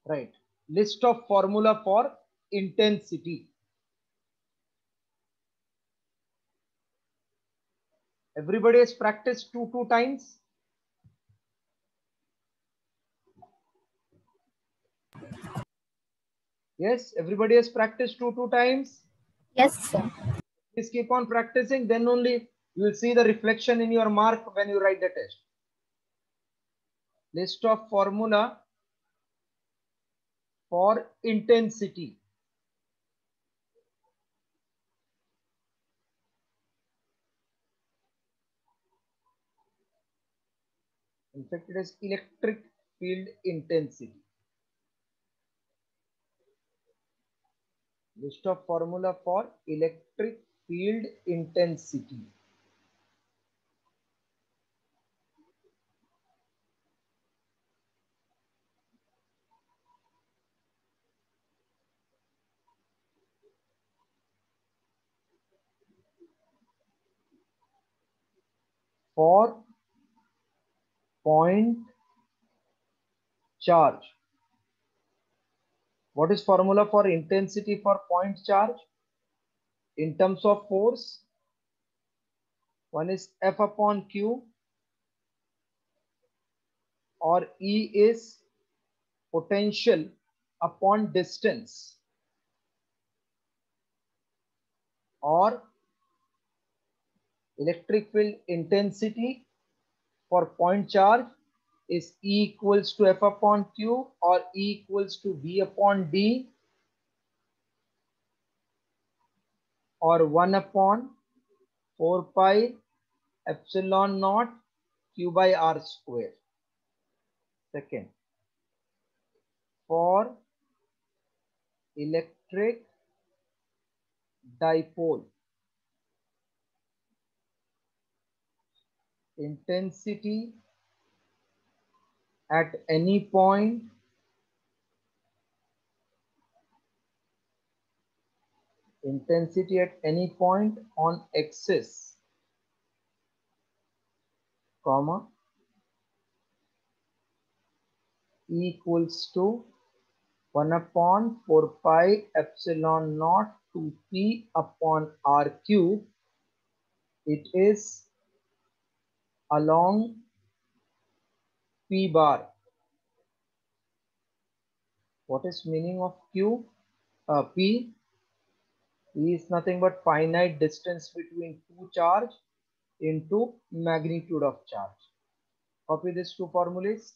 Right. List of formula for intensity. Everybody has practiced two times. Yes, everybody has practiced two times. Yes, sir. Please keep on practicing. Then only you will see the reflection in your mark when you write the test. List of formula for intensity. In fact, it is electric field intensity. List of formula for electric field intensity. For point charge. What is formula for intensity for point charge? In terms of force, one is F upon Q, or E is potential upon distance, or electric field intensity for point charge is E equals to F upon Q or E equals to V upon D or 1 upon 4 pi epsilon naught Q by R square. Second, for electric dipole, intensity at any point on axis, comma, E equals to 1 upon 4 pi epsilon naught 2p upon r cube. It is along p bar. What is meaning of Q? P. P is nothing but finite distance between two charge into magnitude of charge. Copy these two formulas.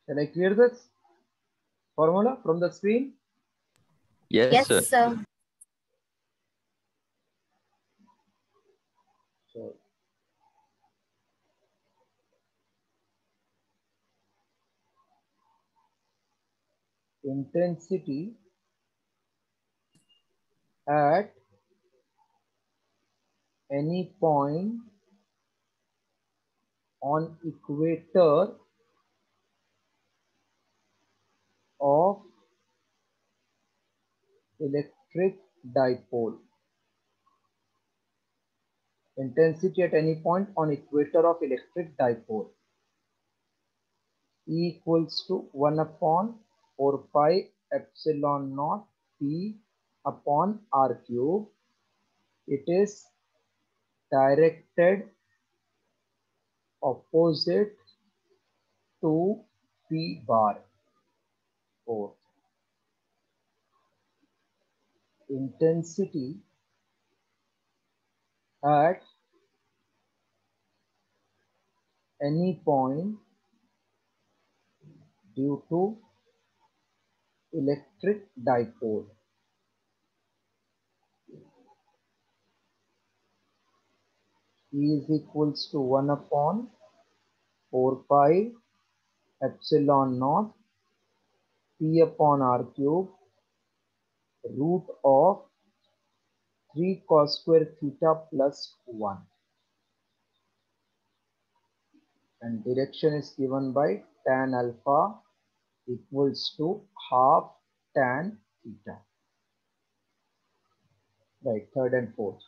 Shall I clear this formula from the screen? Yes, sir. So, intensity at any point on equator of electric dipole. Intensity at any point on equator of electric dipole. E equals to 1 upon 4 pi epsilon naught P upon R cube. It is directed opposite to P bar. 4. Intensity at any point due to electric dipole. E is equals to 1 upon 4 pi epsilon naught P upon R cube root of 3 cos square theta plus 1. And direction is given by tan alpha equals to half tan theta. Right, third and fourth.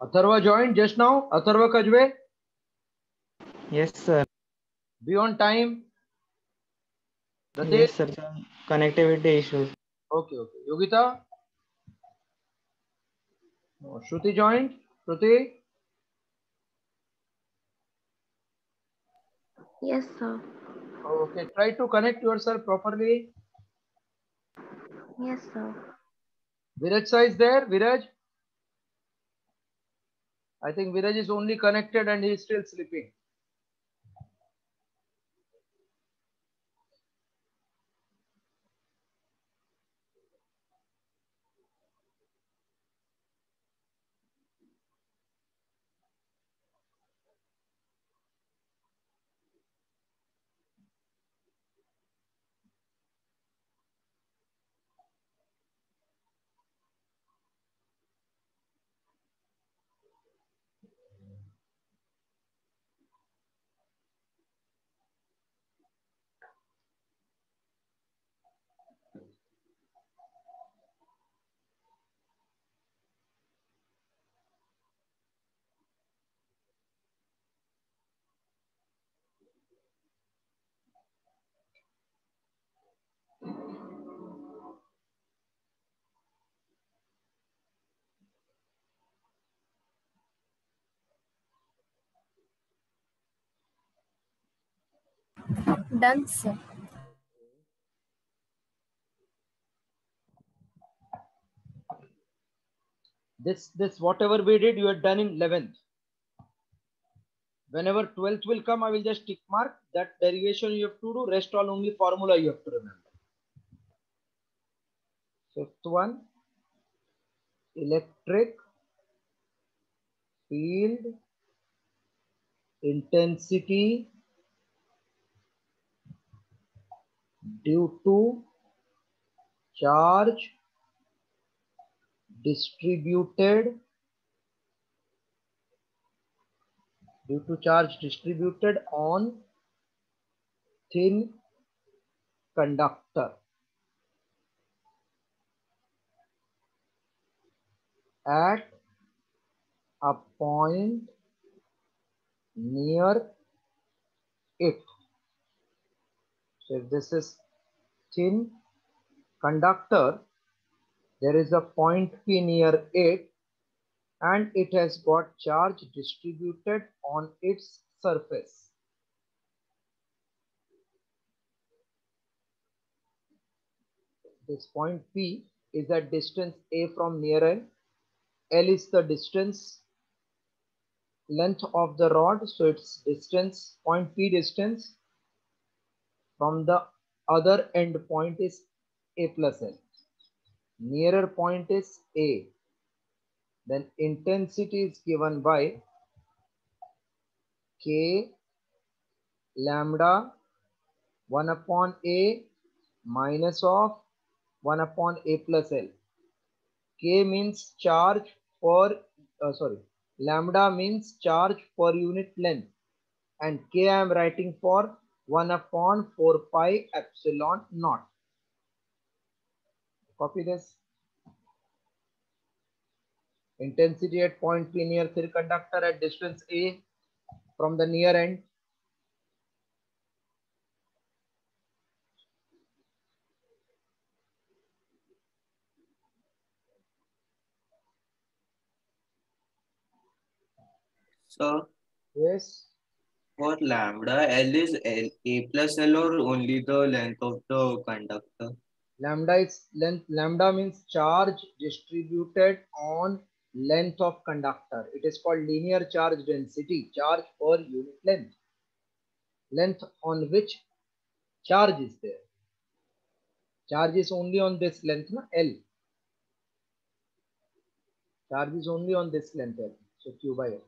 Atharva joined just now. Atharva Kajwe. Yes, sir. Be on time. Ritesh? Yes, sir. Connectivity issues. Okay, okay. Yogita? No. Shruti joined? Shruti? Yes, sir. Okay, try to connect yourself properly. Yes, sir. Viraj sir is there? Viraj? I think Viraj is only connected and he is still sleeping. Done, sir. This whatever we did, you had done in 11th. Whenever 12th will come, I will just tick mark that derivation you have to do. Rest all only formula you have to remember. Fifth one, electric field intensity due to charge distributed on thin conductor. at a point near it. So if this is thin conductor, there is a point P near it, and it has got charge distributed on its surface. This point P is at distance A from near L. L is the distance length of the rod, so its distance, point P distance from the other end point is A plus L. Nearer point is A. Then intensity is given by K lambda 1 upon A minus of 1 upon A plus L. K means charge per, lambda means charge per unit length, and K I am writing for 1 upon 4 pi epsilon naught. Copy this. Intensity at point P near thin conductor at distance A from the near end. So Yes. for lambda, L is L, A plus L or only the length of the conductor? Lambda is length. Lambda means charge distributed on length of conductor. It is called linear charge density, charge per unit length. Length on which charge is there. Charge is only on this length, na? L. Charge is only on this length L. So Q by L.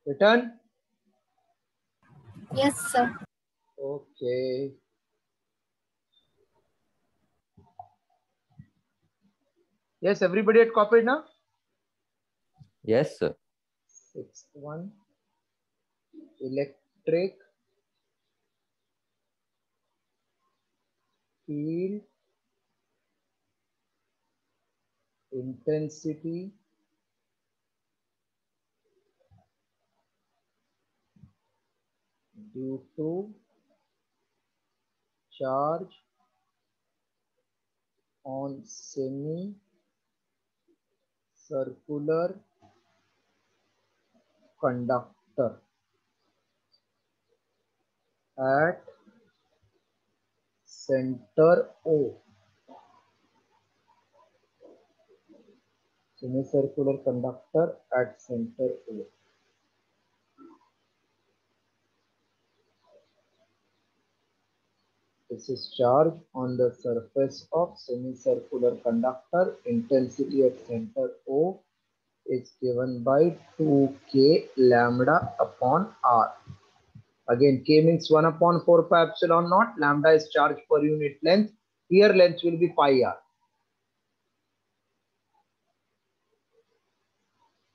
Return. Yes, sir. Okay. Yes, everybody had copied now? Yes, sir. Sixth one. Electric field intensity due to charge on semi-circular conductor at center O. Semicircular conductor at center O. This is charge on the surface of semicircular conductor. Intensity at center O is given by 2K lambda upon R. Again, K means 1 upon 4 pi epsilon naught. Lambda is charge per unit length. Here length will be pi R.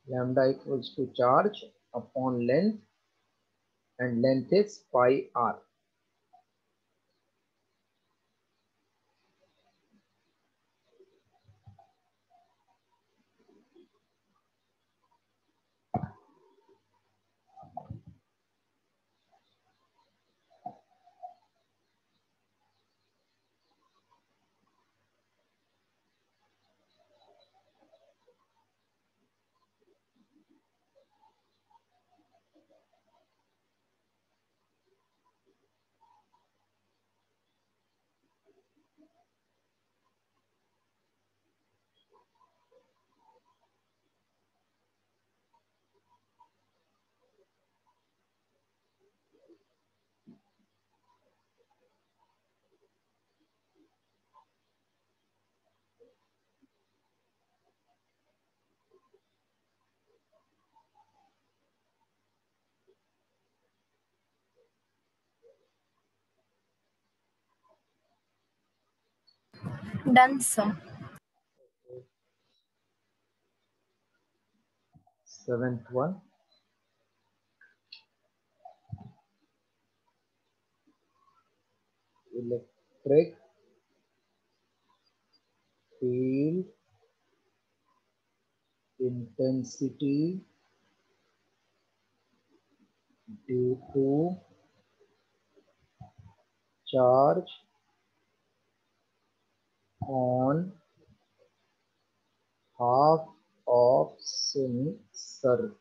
Lambda equals to charge upon length, and length is pi R. Done, sir. Seventh one. Electric field intensity due to charge on half of semicircle.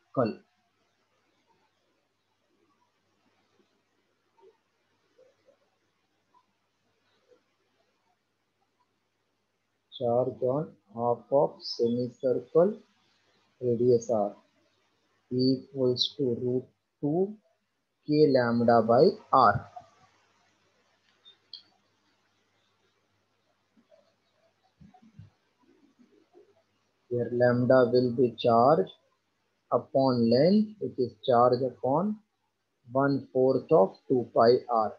Charge on half of semicircle radius r equals to root 2 k lambda by r. Here lambda will be charge upon length, which is charge upon 1/4 of 2 pi r.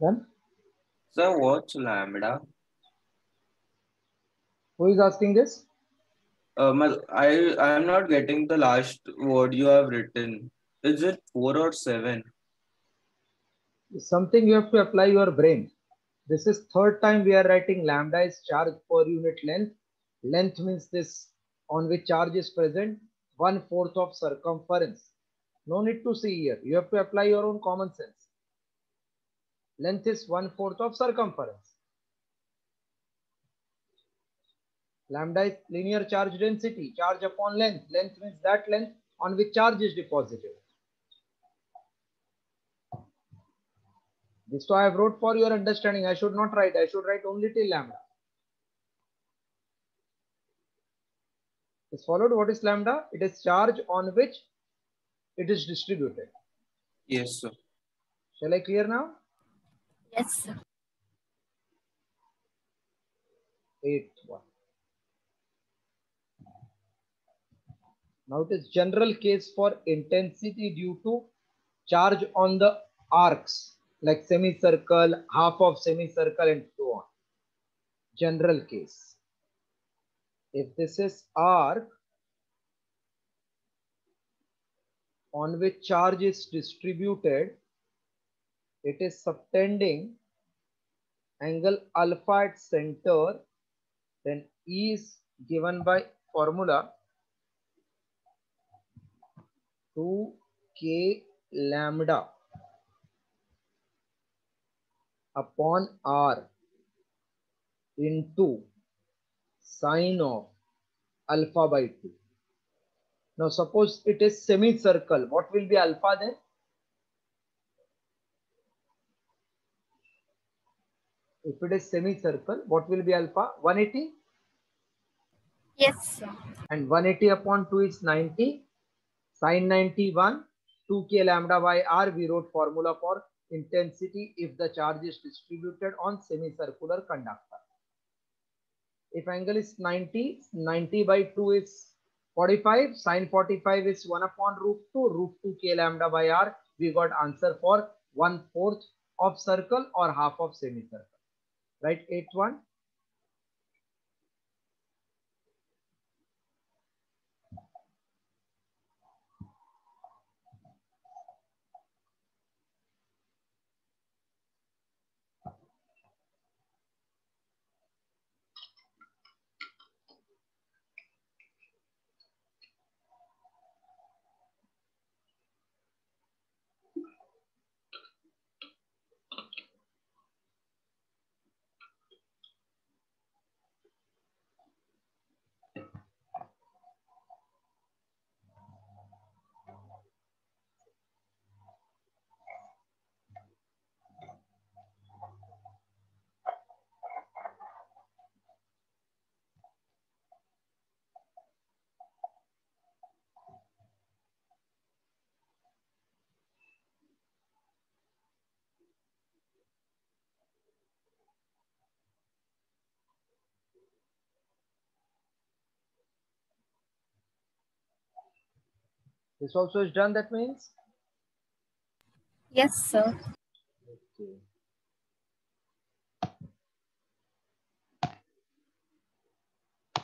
Then Sir, what's lambda? who is asking this? I'm not getting the last word you have written. Is it 4 or 7? Something you have to apply your brain. This is third time we are writing lambda is charge per unit length. Length means this on which charge is present, 1/4 of circumference. No need to see here. You have to apply your own common sense. Length is 1/4 of circumference. Lambda is linear charge density, charge upon length. Length means that length on which charge is deposited. This I have wrote for your understanding. I should not write. I should write only till lambda. Is followed. What is lambda? It is charge on which it is distributed. Yes, sir. Shall I clear now? Yes, sir. 8th one. Now it is general case for intensity due to charge on the arcs like semicircle, half of semicircle and so on. General case. If this is arc on which charge is distributed, it is subtending angle alpha at center, then E is given by formula 2k lambda upon r into sine of alpha by 2. Now suppose it is semicircle. What will be alpha then? If it is semicircle, what will be alpha? 180? Yes, sir. And 180 upon 2 is 90. Sine 91, 2k lambda by r, we wrote formula for intensity if the charge is distributed on semicircular conductor. If angle is 90, 90 by 2 is 45, sine 45 is 1 upon root 2, root 2 k lambda by r. We got answer for 1/4 of circle or half of semicircle. Right, 8-1. This also is done, that means? Yes, sir. Okay.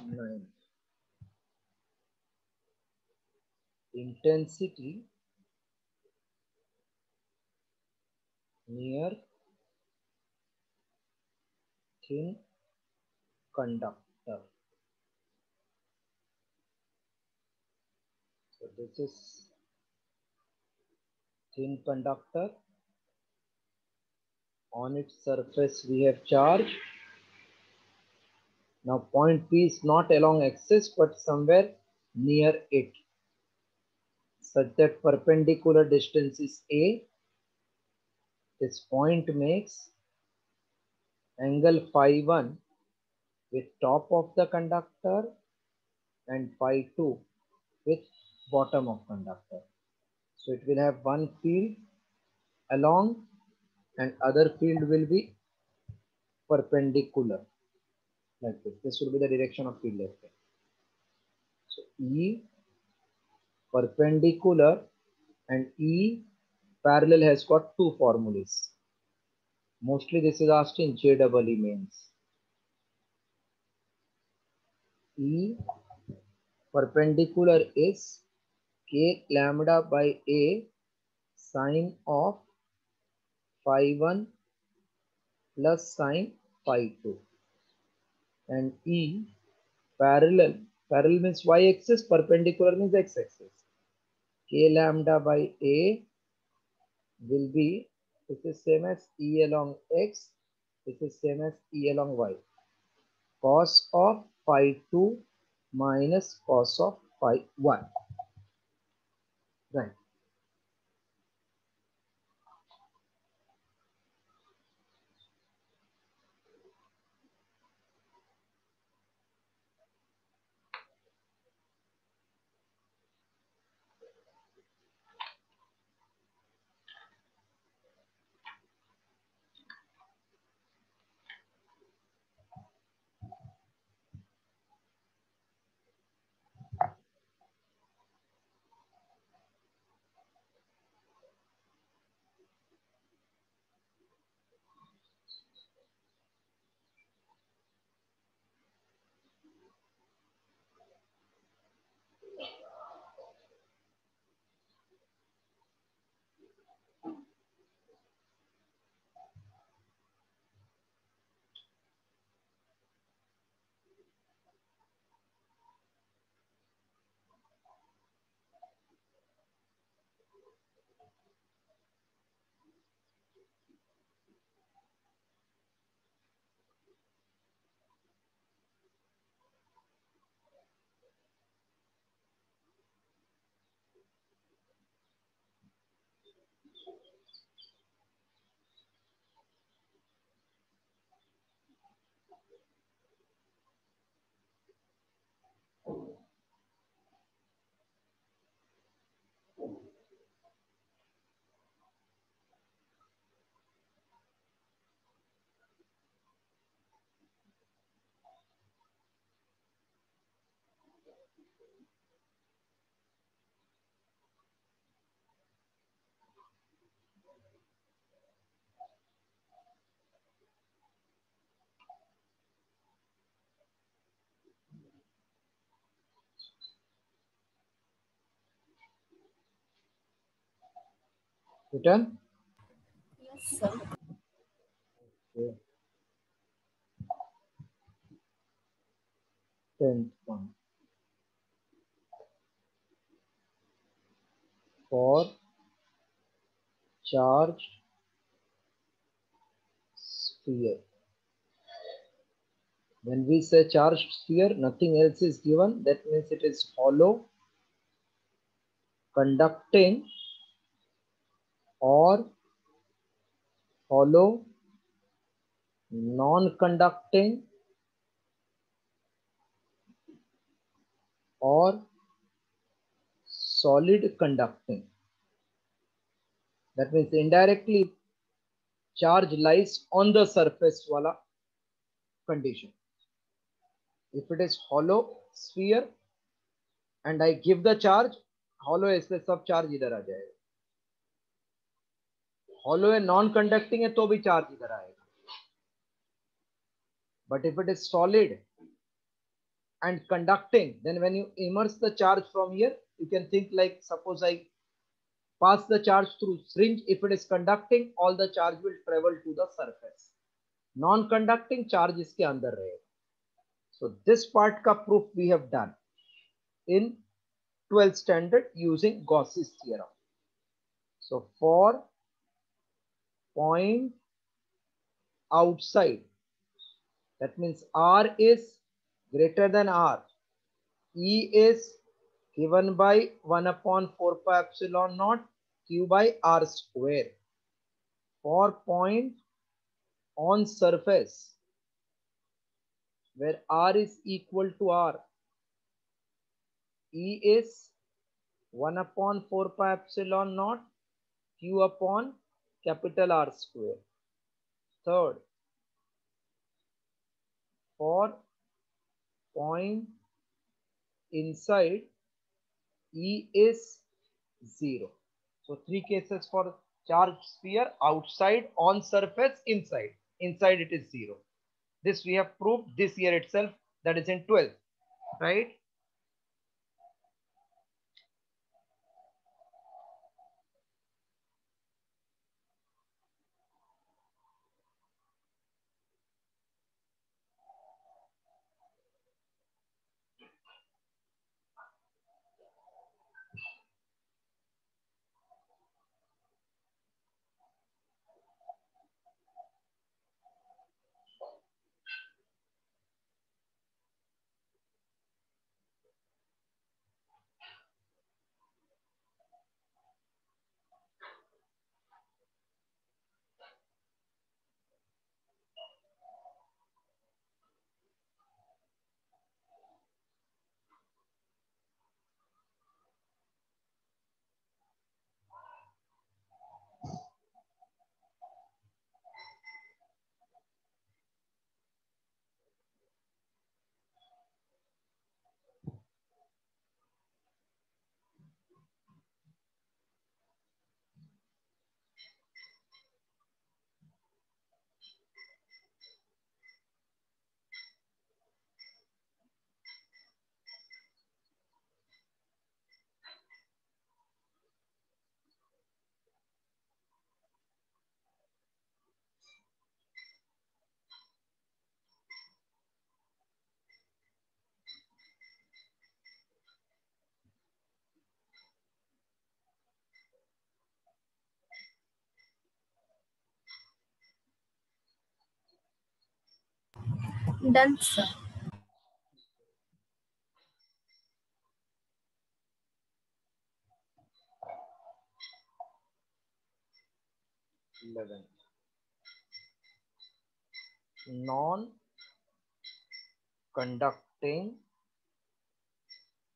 Nine. Intensity near thin conductor. So this is thin conductor. On its surface we have charge. Now point P is not along axis but somewhere near it, such that perpendicular distance is A. This point makes angle phi 1 with top of the conductor and phi 2 with bottom of conductor. So it will have one field along and other field will be perpendicular, like this. This will be the direction of field left. So E perpendicular and E parallel has got two formulas. Mostly this is asked in JEE mains. E perpendicular is k lambda by A sine of phi 1 plus sine phi 2, and E parallel means y axis, perpendicular means x axis. K lambda by A will be, this is same as E along x, this is same as E along y. Cos of phi 2 minus cos of phi 1. Right. Written? Yes, sir. Okay. 10th one. For charged sphere. When we say charged sphere, nothing else is given. That means it is hollow, conducting, or hollow, non-conducting, or solid conducting. That means indirectly charge lies on the surface wala condition. If it is hollow sphere and I give the charge, hollow है इसलिए सब charge इधर आ जाएगा. Hollow है non conducting है तो भी charge इधर आएगा. But if it is solid and conducting, then when you immerse the charge from here, you can think like suppose I pass the charge through syringe. If it is conducting, all the charge will travel to the surface. Non-conducting charge इसके अंदर रहेगा. So this part का proof we have done in 12th standard using Gauss's theorem. So for point outside, that means R is greater than R. E is given by 1 upon 4 pi epsilon naught Q by R square. For point on surface where R is equal to R, E is 1 upon 4 pi epsilon naught Q upon capital R square. Third, for point inside, E is 0. So three cases for charged sphere: outside, on surface, inside. Inside it is 0. This we have proved this year itself, that is in 12th, right? Done, sir. Non-conducting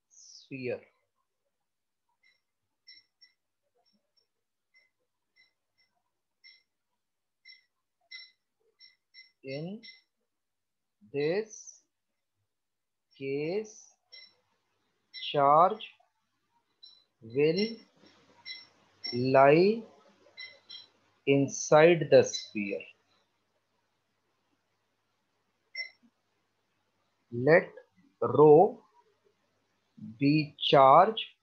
sphere. In this case, charge will lie inside the sphere. Let rho be charge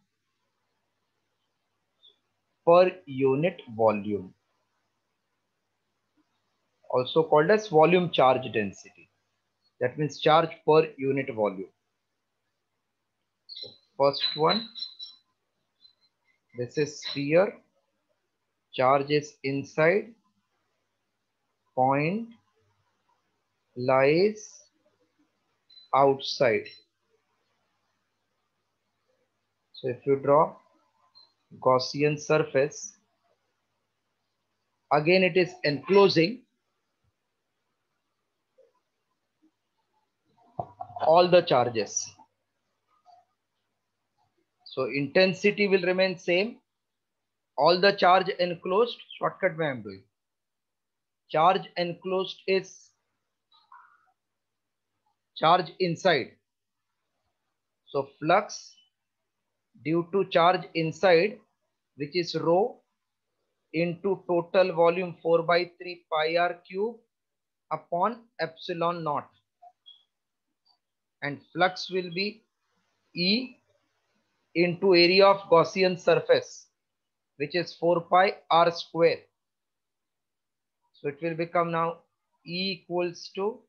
per unit volume, also called as volume charge density. That means charge per unit volume. So first one, this is sphere, charge is inside, point lies outside. So if you draw Gaussian surface, again it is enclosing all the charges. So intensity will remain same. All the charge enclosed, shortcut में I am doing. Charge enclosed is charge inside. So flux due to charge inside, which is rho into total volume 4 by 3 pi r cube upon epsilon naught. And flux will be E into area of Gaussian surface, which is 4 pi r square. So it will become now E equals to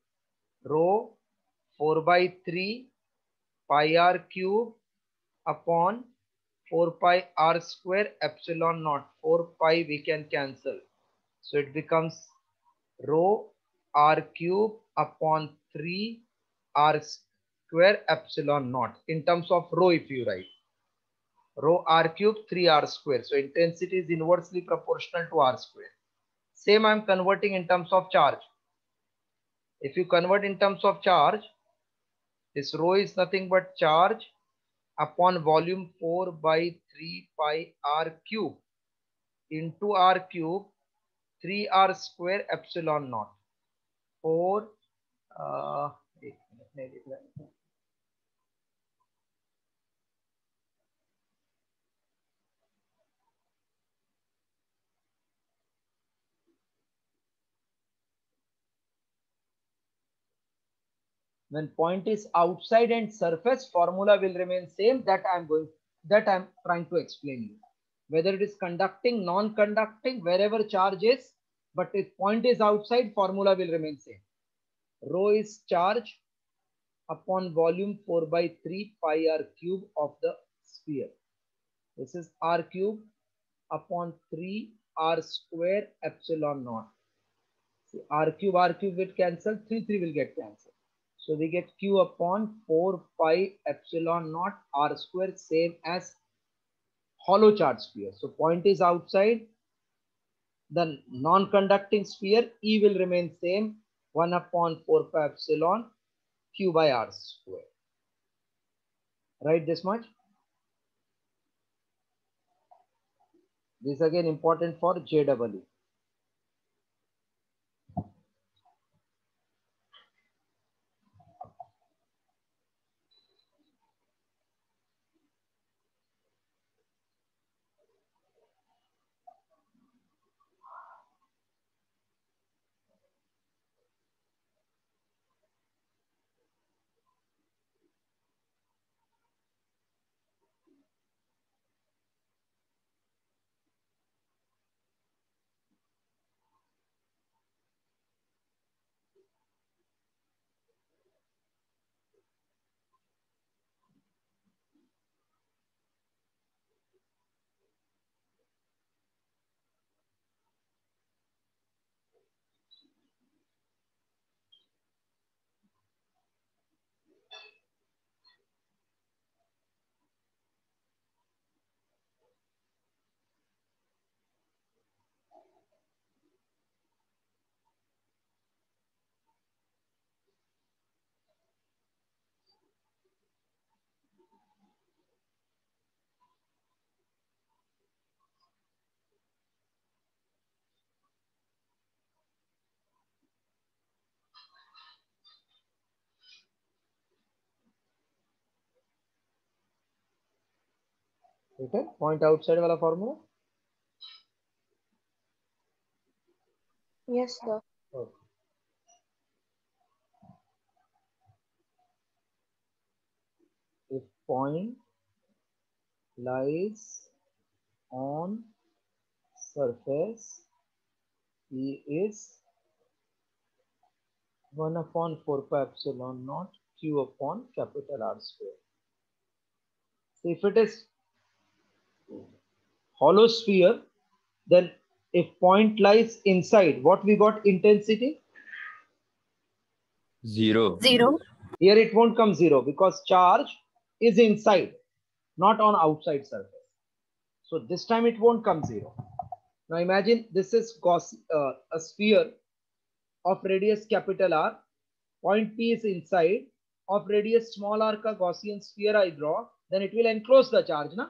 rho 4 by 3 pi r cube upon 4 pi r square epsilon naught. 4 pi we can cancel. So it becomes rho r cube upon 3 r square epsilon naught. In terms of rho, if you write rho r cube 3 r square. So intensity is inversely proportional to r square. Same I am converting in terms of charge. If you convert in terms of charge, this rho is nothing but charge upon volume 4 by 3 pi r cube into r cube 3 r square epsilon naught. 4 एक minute नहीं लिख रहा है. When point is outside and surface, formula will remain same. That I am trying to explain you. Whether it is conducting, non-conducting, wherever charge is, but if point is outside, formula will remain same. Rho is charge upon volume 4 by 3 pi r cube of the sphere. This is r cube upon 3 r square epsilon naught. See, r cube will cancel, 3 will get cancelled. So we get q upon 4 pi epsilon naught r square, same as hollow charge sphere. So point is outside. The non-conducting sphere, E will remain same, 1 upon 4 pi epsilon q by r square. Right, this much? This is again important for JEE. ठीक है, point outside वाला formula. Yes, sir. Okay. If point lies on surface E is 1 upon 4 pi epsilon naught Q upon capital R square. So if it is hollow sphere, then if point lies inside, what we got intensity? 0. 0. Here it won't come 0 because charge is inside, not on outside surface. So this time it won't come 0. Now imagine this is a sphere of radius capital R. Point P is inside. Of radius small r ka Gaussian sphere I draw, then it will enclose the charge, na?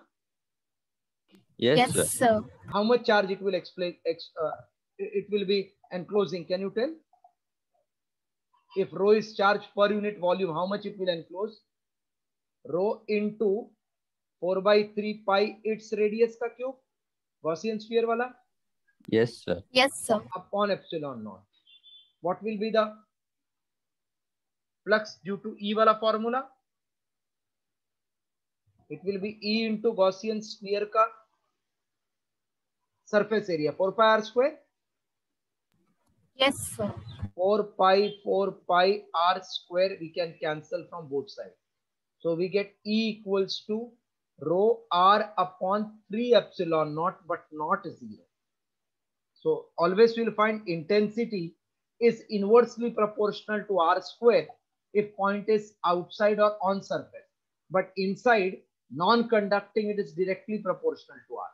Yes, sir. Yes, sir. How much charge it will it will be enclosing? Can you tell? If rho is charge per unit volume, how much it will enclose? Rho into 4 by 3 pi its radius ka cube, Gaussian sphere wala, Yes, sir. Yes, sir. upon epsilon naught. What will be the flux due to E wala formula? It will be E into Gaussian sphere ka surface area, 4 pi r square. Yes, sir. 4 pi r square we can cancel from both sides. So we get E equals to rho r upon 3 epsilon naught, but not 0. So always we'll find intensity is inversely proportional to r square if point is outside or on surface. But inside, non-conducting, it is directly proportional to r.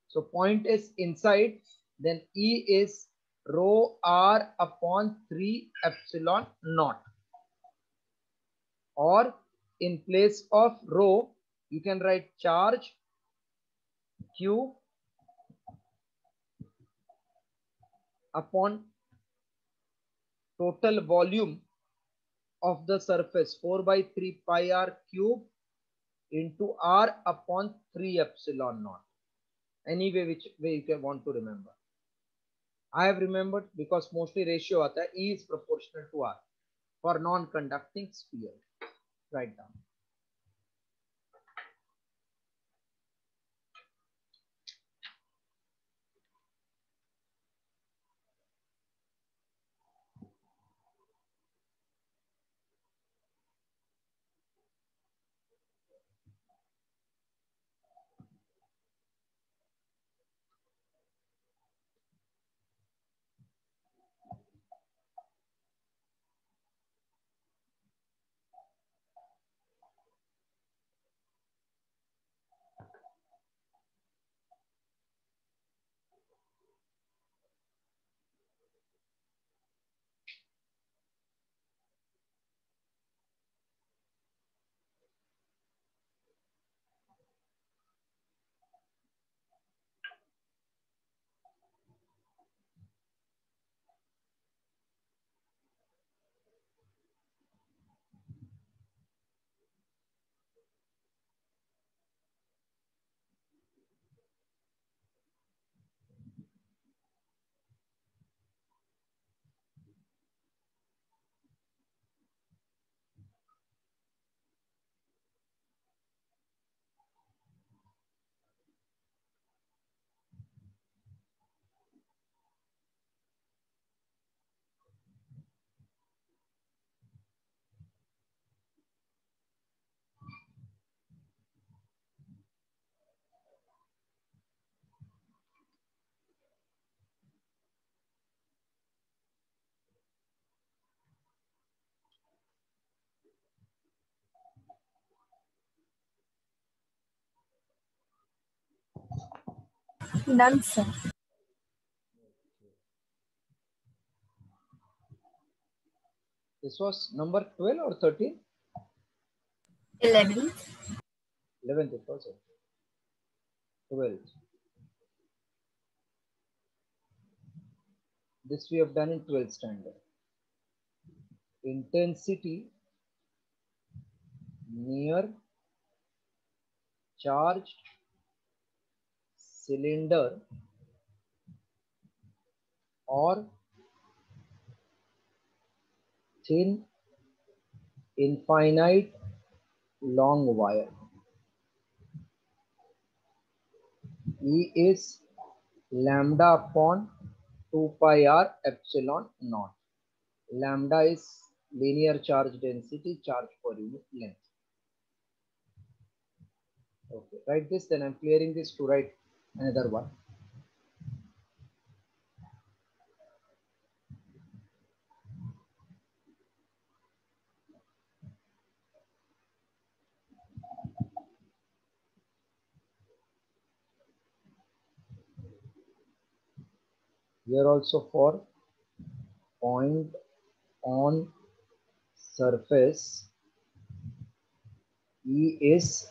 So point is inside, then E is rho r upon 3 epsilon naught. Or in place of rho, you can write charge Q upon total volume of the surface 4 by 3 pi r cube into r upon 3 epsilon naught. Any way which way you can want to remember. I have remembered because mostly ratio aata hai, E is proportional to R for non-conducting sphere. Write down. Done, sir. This was number 12 or 13? 11. 11th it was. 12th. This we have done in 12th standard. Intensity near charged cylinder or thin infinite long wire. E is lambda upon 2 pi r epsilon naught. Lambda is linear charge density, charge per unit length. Okay, write this, then I'm clearing this to write another one. Here also for point on surface, E is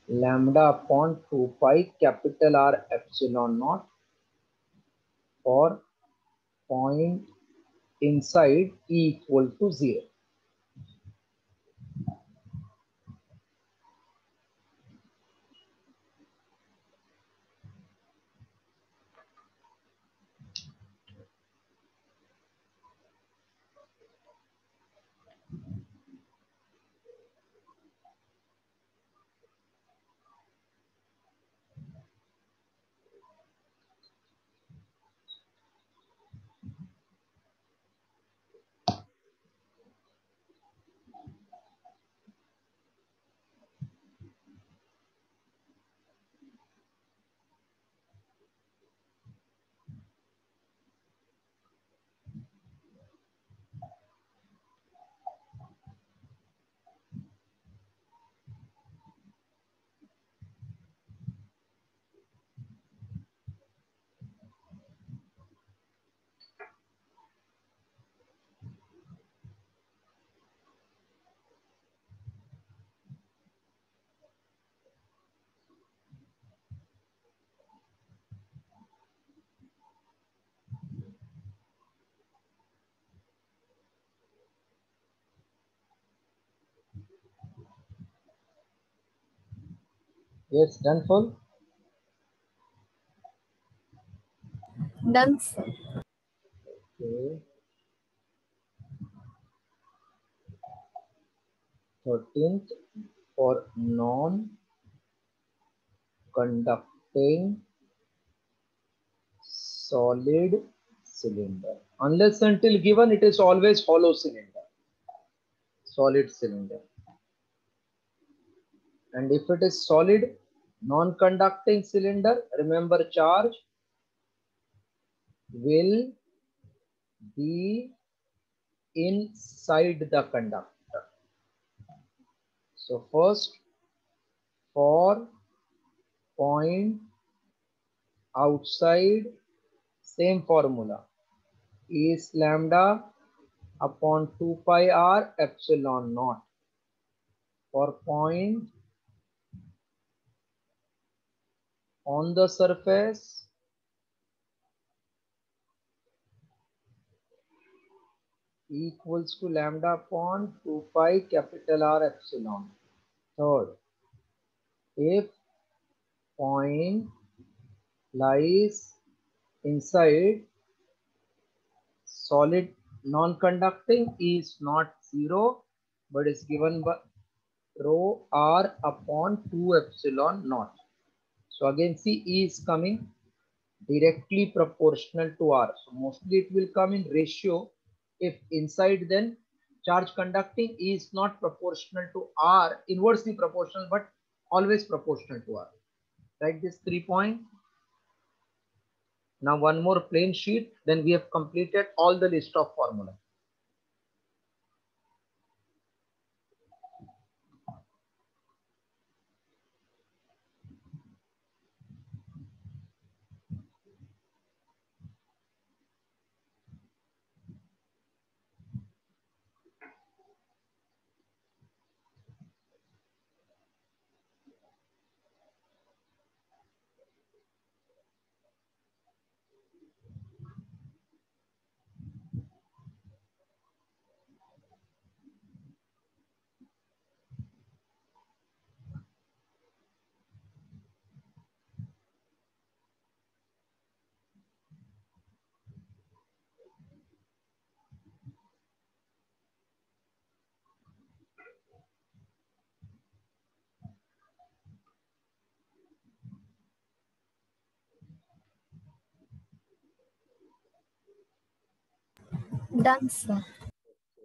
lambda upon 2 pi capital R epsilon naught. For point inside, E equal to 0. Yes, done full. Done, sir. Okay. 13th, for non-conducting solid cylinder. Unless until given, it is always hollow cylinder, solid cylinder. And if it is solid, non-conducting cylinder, remember charge will be inside the conductor. So first, for point outside, same formula, is lambda upon 2 pi r epsilon naught. For point on the surface, equals to lambda upon 2 pi capital R epsilon. Third, if point lies inside solid non-conducting, is not 0 but is given by rho r upon 2 epsilon naught. So again see, E is coming directly proportional to R. So mostly it will come in ratio. If inside, then charge conducting is not proportional to R, inversely proportional, but always proportional to R. Write this 3 point. Now one more plain sheet, then we have completed all the list of formula. Done, sir.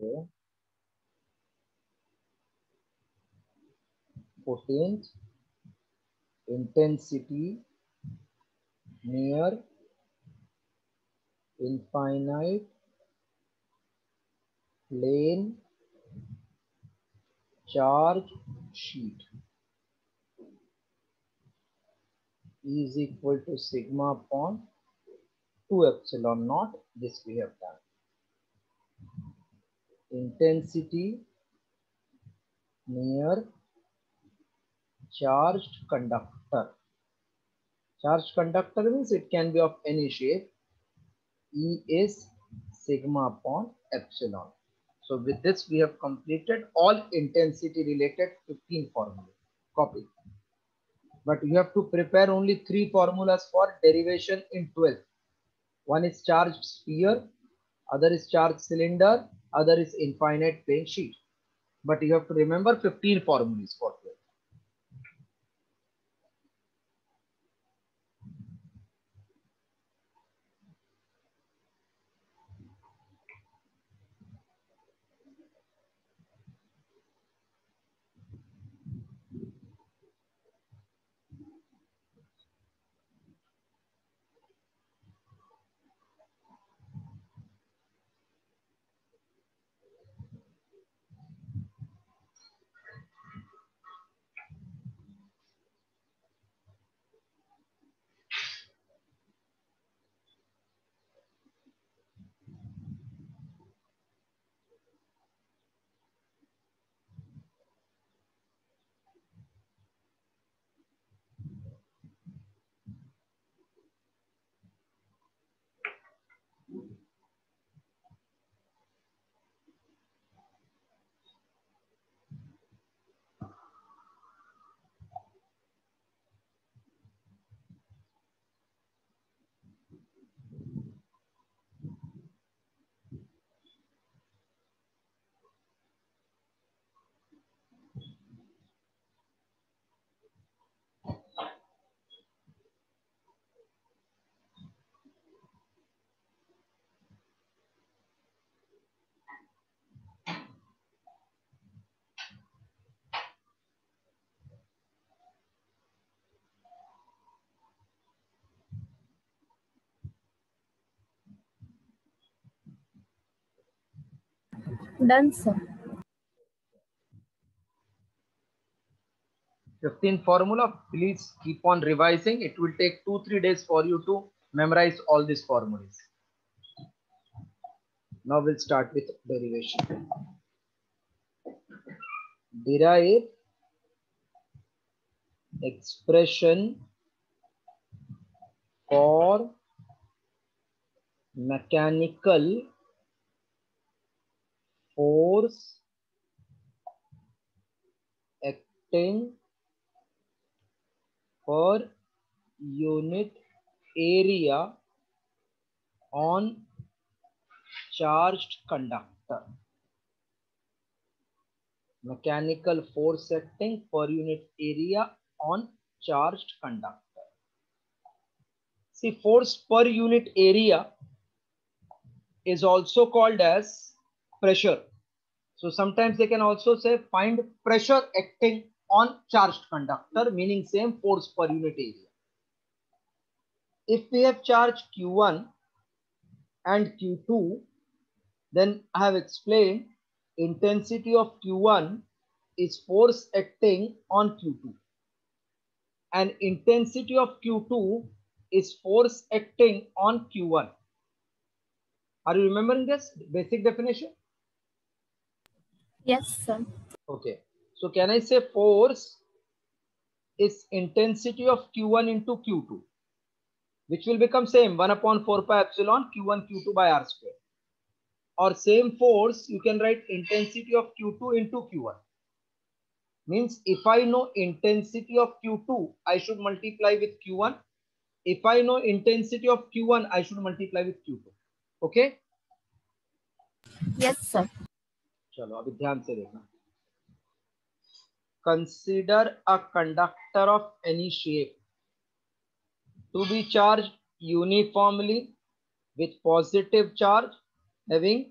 Okay. 14th, intensity near infinite plane charge sheet is equal to sigma upon 2 epsilon naught. This we have done. Intensity near charged conductor. Charged conductor means it can be of any shape. E is sigma upon epsilon. So with this we have completed all intensity related 15 formulas. Copy. But you have to prepare only 3 formulas for derivation in 12th. One is charged sphere, other is charged cylinder, other is infinite plane sheet. But you have to remember 15 formulas for 12th. Done, sir. 15 formula, please keep on revising. It will take 2-3 days for you to memorize all these formulas. Now we'll start with derivation. Derive expression for mechanical force acting per unit area on charged conductor. Mechanical force acting per unit area on charged conductor. See, force per unit area is also called as pressure. So sometimes they can also say find pressure acting on charged conductor, meaning same force per unit area. If we have charge Q1 and Q2, then I have explained intensity of Q1 is force acting on Q2 and intensity of Q2 is force acting on Q1. Are you remembering this basic definition? Yes, sir. Okay. So can I say force is intensity of Q1 into Q2, which will become same 1 upon 4 pi epsilon Q1 Q2 by R square. Or same force, you can write intensity of Q2 into Q1. Means if I know intensity of Q2, I should multiply with Q1. If I know intensity of Q1, I should multiply with Q2. Okay? Yes, sir. चलो अभी ध्यान से देखना. Consider a conductor of any shape to be charged uniformly with positive charge having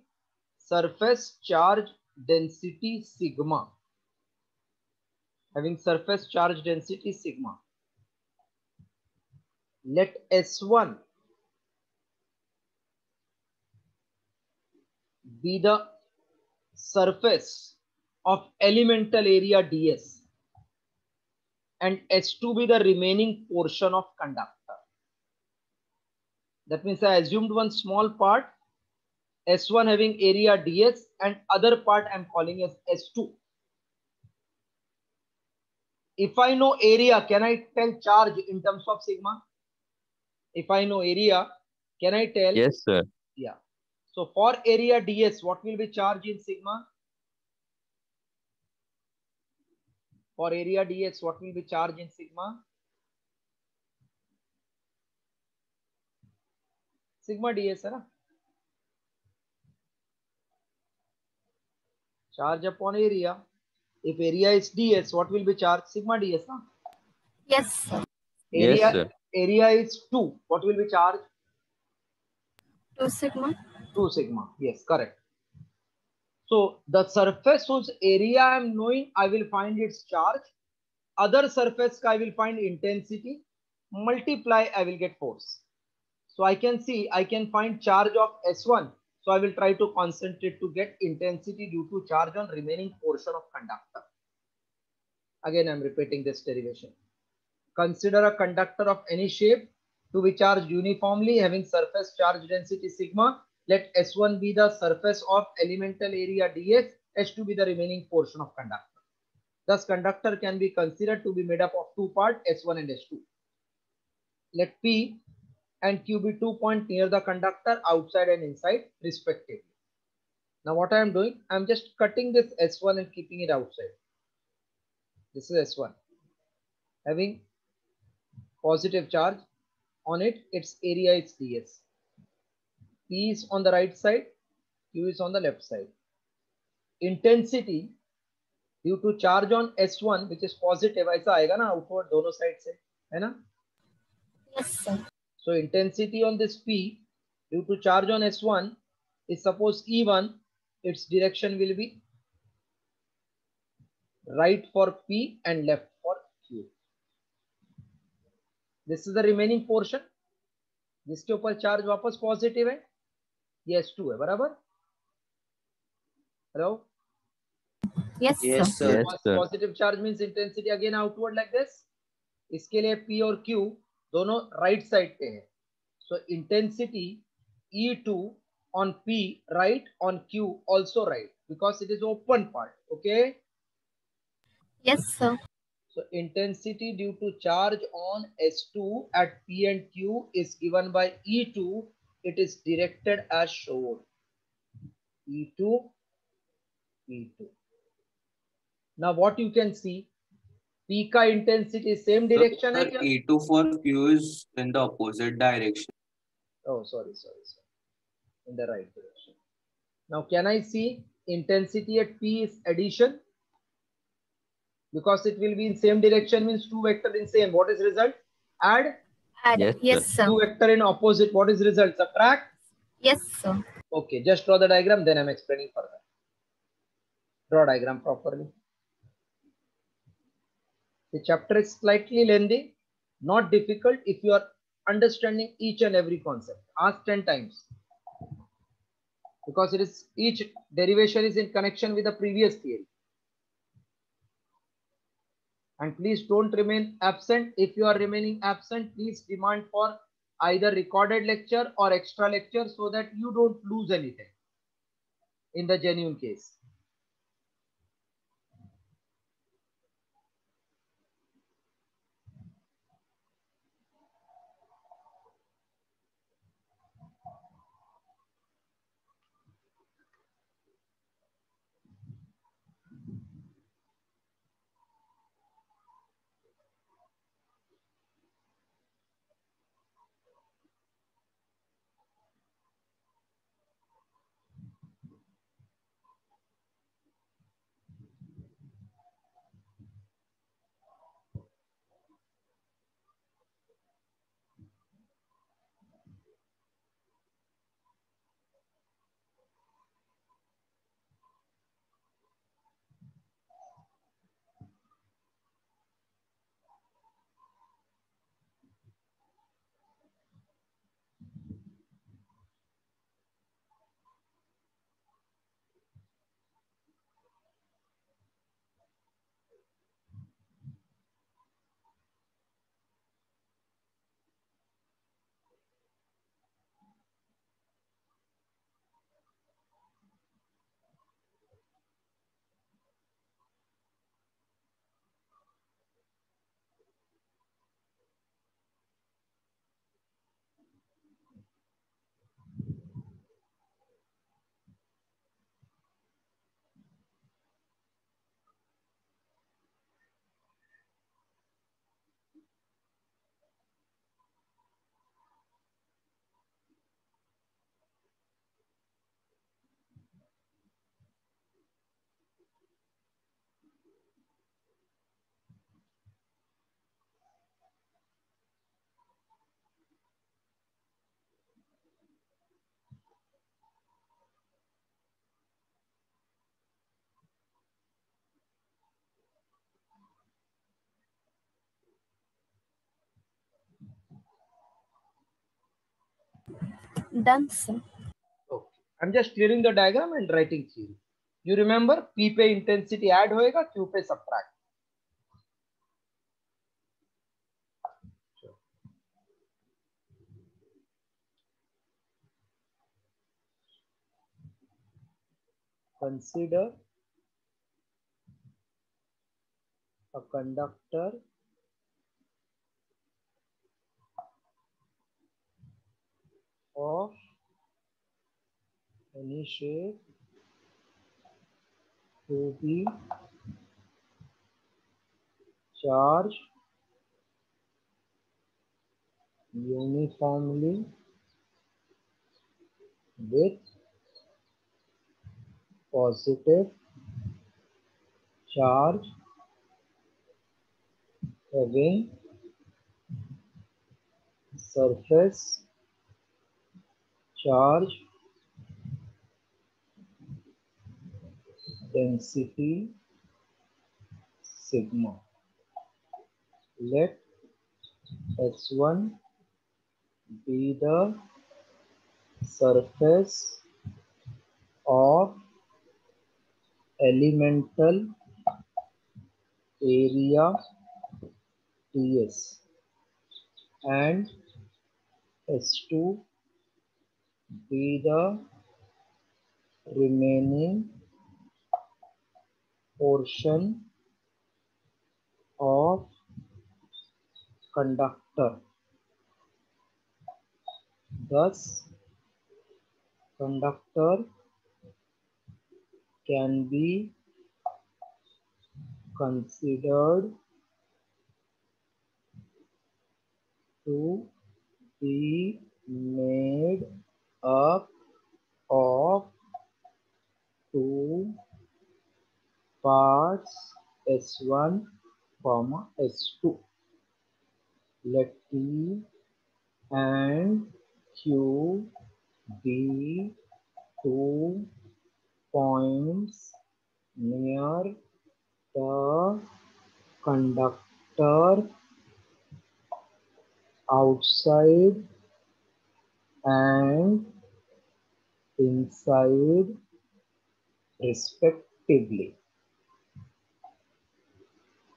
surface charge density sigma, having surface charge density sigma, let S1 be the surface of elemental area ds and S2 be the remaining portion of conductor. That means I assumed one small part, S1 having area ds, and other part I am calling as S2. If I know area, can I tell charge in terms of sigma? If I know area, can I tell? Yes, sir. Yeah. So for area ds, what will be charge in sigma? For area ds, what will be charge in sigma? Sigma ds, है ना? Charge upon area. If area is ds, what will be charge? Sigma ds, na? Yes, sir. Yes, Area, sir. area is 2. What will be charge? 2 sigma. 2 sigma. Yes, correct. So the surface whose area I am knowing, I will find its charge. Other surface I will find intensity. Multiply, I will get force. So I can see, I can find charge of S1. So I will try to concentrate to get intensity due to charge on remaining portion of conductor. Again, I am repeating this derivation. Consider a conductor of any shape to be charged uniformly, having surface charge density sigma. Let S1 be the surface of elemental area ds, S2 be the remaining portion of conductor. Thus, conductor can be considered to be made up of two parts, S1 and S2. Let P and Q be 2 points near the conductor, outside and inside respectively. Now what I am doing, I am just cutting this S1 and keeping it outside. This is S1. Having positive charge on it, its area is ds. P is on the right side, Q is on the left side. Intensity due to charge on S1 which is positive, ऐसा आएगा ना outward दोनों side से, है ना? Yes, sir. So intensity on this P due to charge on S1 is suppose E1, its direction will be right for P and left for Q. This is the remaining portion जिसके ऊपर charge वापस positive है, ये S2 है, बराबर? Hello? Yes, sir. Yes, sir. Yes, sir. Positive charge means intensity again outward like this. इसके लिए P और Q दोनों right side पे है. So intensity E2 on P right, on Q also right, because it is open part. Okay. Yes, sir. So intensity due to charge on S2 at P and Q is given by E2. It is directed as shown. E2, E2. Now what you can see, P ka intensity same direction Sir, है क्या? E2 for Q is in the opposite direction. Oh, sorry. In the right direction. Now can I see intensity at P is addition? Because it will be in same direction means two vector in same. What is result? Add. Add. Yes, Yes, sir. Two vector in opposite. What is result? Subtract. Yes, sir. Okay, just draw the diagram, then I'm explaining further. Draw diagram properly. The chapter is slightly lengthy, not difficult if you are understanding each and every concept. Ask 10 times. Because it is each derivation is in connection with the previous theory. And please don't remain absent. If you are remaining absent, please demand for either recorded lecture or extra lecture so that you don't lose anything in the genuine case. Done, sir. Okay. I'm just clearing the diagram and writing theory. You remember P पे intensity add होएगा, Q पे subtract. Consider a conductor of any shape to be charged uniformly with positive charge having surface charge density sigma. Let S1 be the surface of elemental area Ts and S2 be the remaining portion of conductor. Thus, conductor can be considered to be made up of two parts S1, S2. Let P and Q be two points near the conductor outside and inside respectively.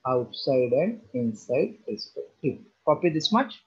Outside and inside respectively. Copy this much.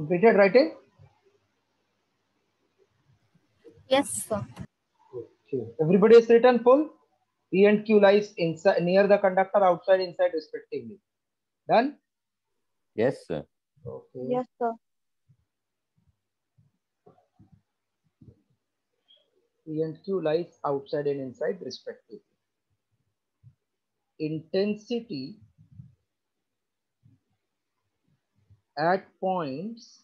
Completed writing? Yes, sir. Okay. Everybody is written full. P and Q lies inside, near the conductor, outside, inside, respectively. Done? Yes, sir. Okay. Yes, sir. P and Q lies outside and inside, respectively. Intensity at points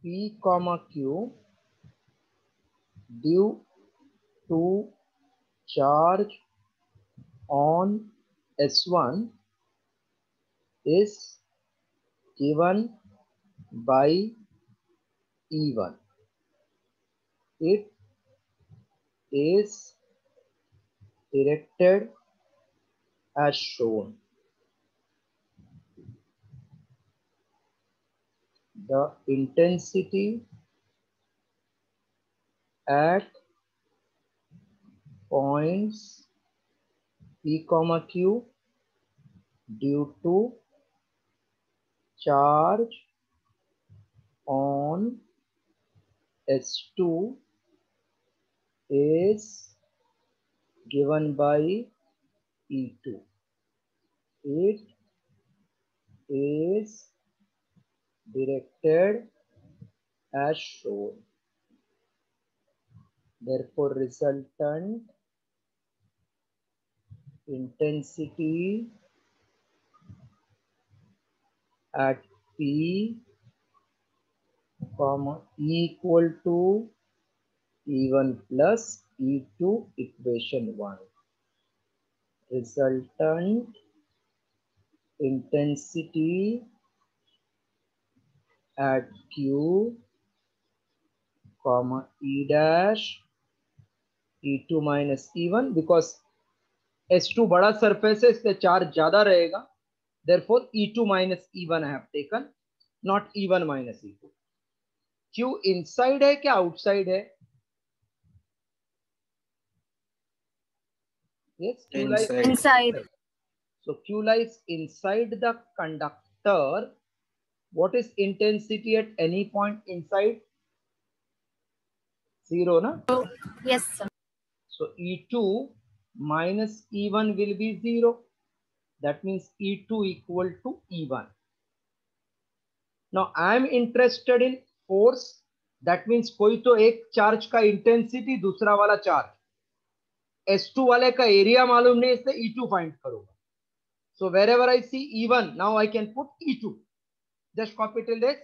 P, Q due to charge on S1 is given by E1. It is directed as shown. The intensity at points P, Q due to charge on S2 is given by E2. It is directed as shown. Therefore, resultant intensity at P, equal to E1 plus E2 equation 1. Resultant intensity at Q, E dash E2 minus E1, because S2 बड़ा surface है इसलिए charge ज्यादा रहेगा. Therefore, E2 minus E1 I have taken, not E1 minus E2. Q inside है क्या outside है? Yes, Q lies Inside. Inside. So Q lies inside the conductor. What is intensity at any point inside? 0, na? Yes, sir. So E2 minus E1 will be 0. That means E2 equal to E1. Now I am interested in force. That means कोई तो एक charge का intensity दूसरा वाला charge. S2 वाले का area मालूम नहीं इसलिए E2 फाइंड करूंगा. So wherever I see E1, now I can put E2. Just copy till this.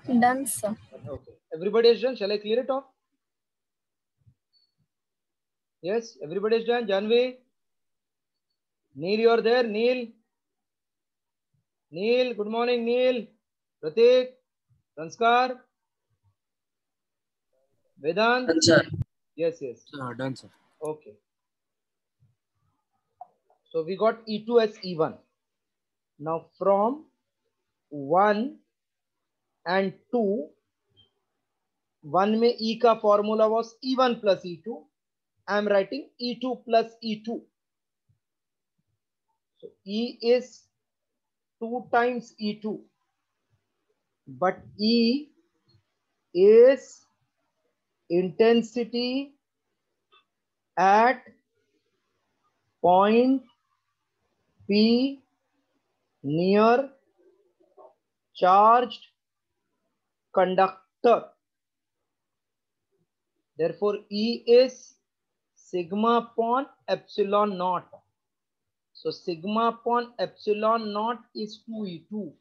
Done, sir. Okay. Everybody is done. Shall I clear it off? Yes, everybody is done. Janvi, Neil, you are there. Neil. Neil, good morning, Neil. Pratik, Sanskar, Vedant. Done, sir. Yes, yes. Done, sir. Okay. So we got E2 as E1. Now from 1 and 2, 1 में E का formula was E1 plus E2. I am writing E2 plus E2. So E is 2 times E2. But E is intensity at point P near charged conductor. Therefore, E is sigma upon epsilon naught. So sigma upon epsilon naught is 2E2.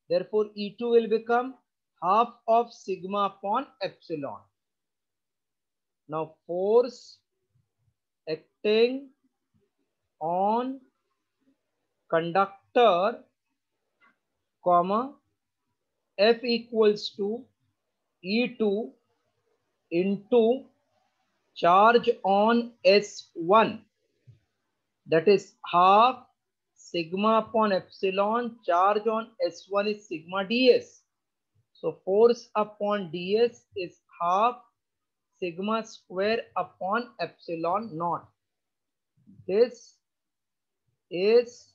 Therefore, E2 will become half of sigma upon epsilon. Now, force acting on conductor, comma, F equals to E2 into charge on S1. That is half sigma upon epsilon. Charge on S1 is sigma ds. So force upon ds is half sigma square upon epsilon naught. This is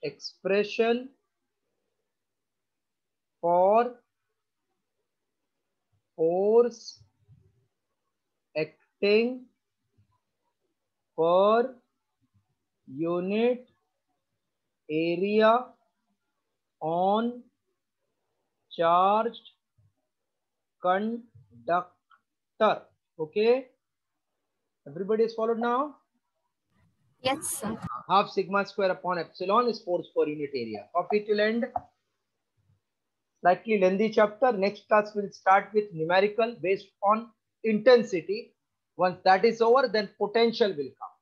expression for force acting per unit area on charged conductor. Okay, everybody is followed now. Yes, sir. Half sigma square upon epsilon is force per unit area. Copy till end. Slightly lengthy chapter. Next class will start with numerical based on intensity. Once that is over, then potential will come.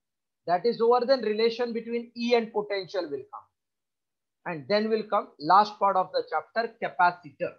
That is over, then relation between E and potential will come. And then will come last part of the chapter, capacitor.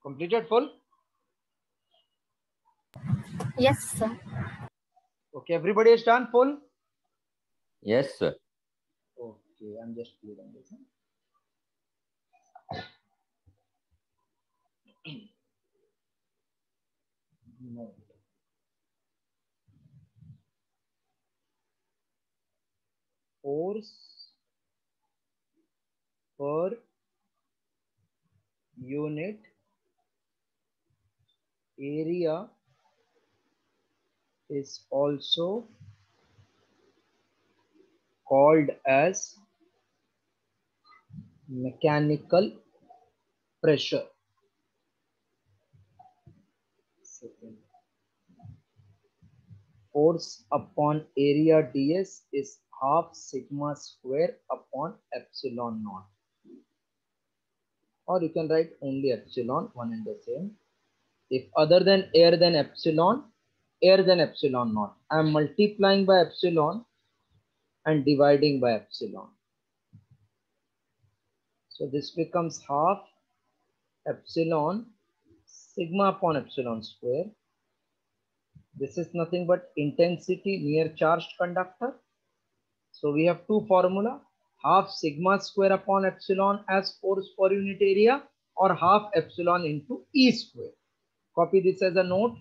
Completed full? Yes, sir. Okay, everybody is done full? Yes, sir. Okay, I'm just clearing this. No. Force per unit area is also called as mechanical pressure. Second. Force upon area ds is half sigma square upon epsilon naught. Or you can write only epsilon, one and the same. If other than air than epsilon naught. I am multiplying by epsilon and dividing by epsilon. So this becomes half epsilon sigma upon epsilon square. This is nothing but intensity near charged conductor. So we have two formula, half sigma square upon epsilon as force per unit area, or half epsilon into E square. Copy this as a note.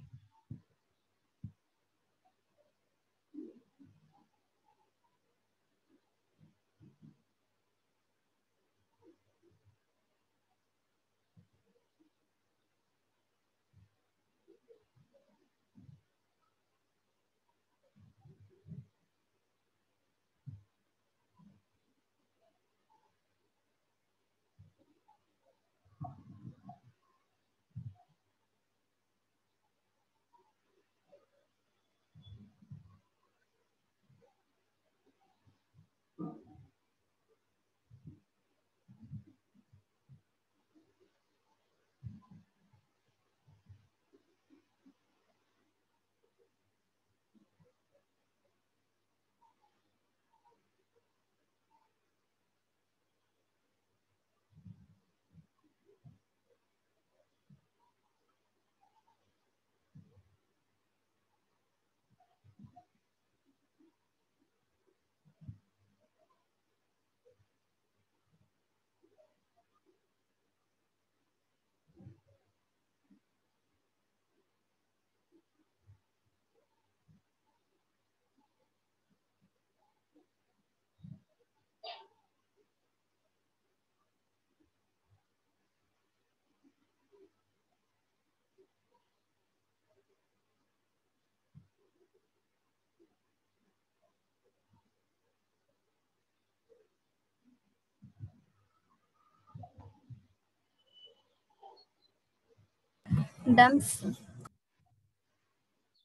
Done, sir.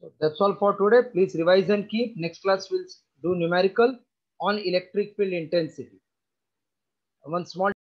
So that's all for today. Please revise and keep. Next class we'll do numerical on electric field intensity. One small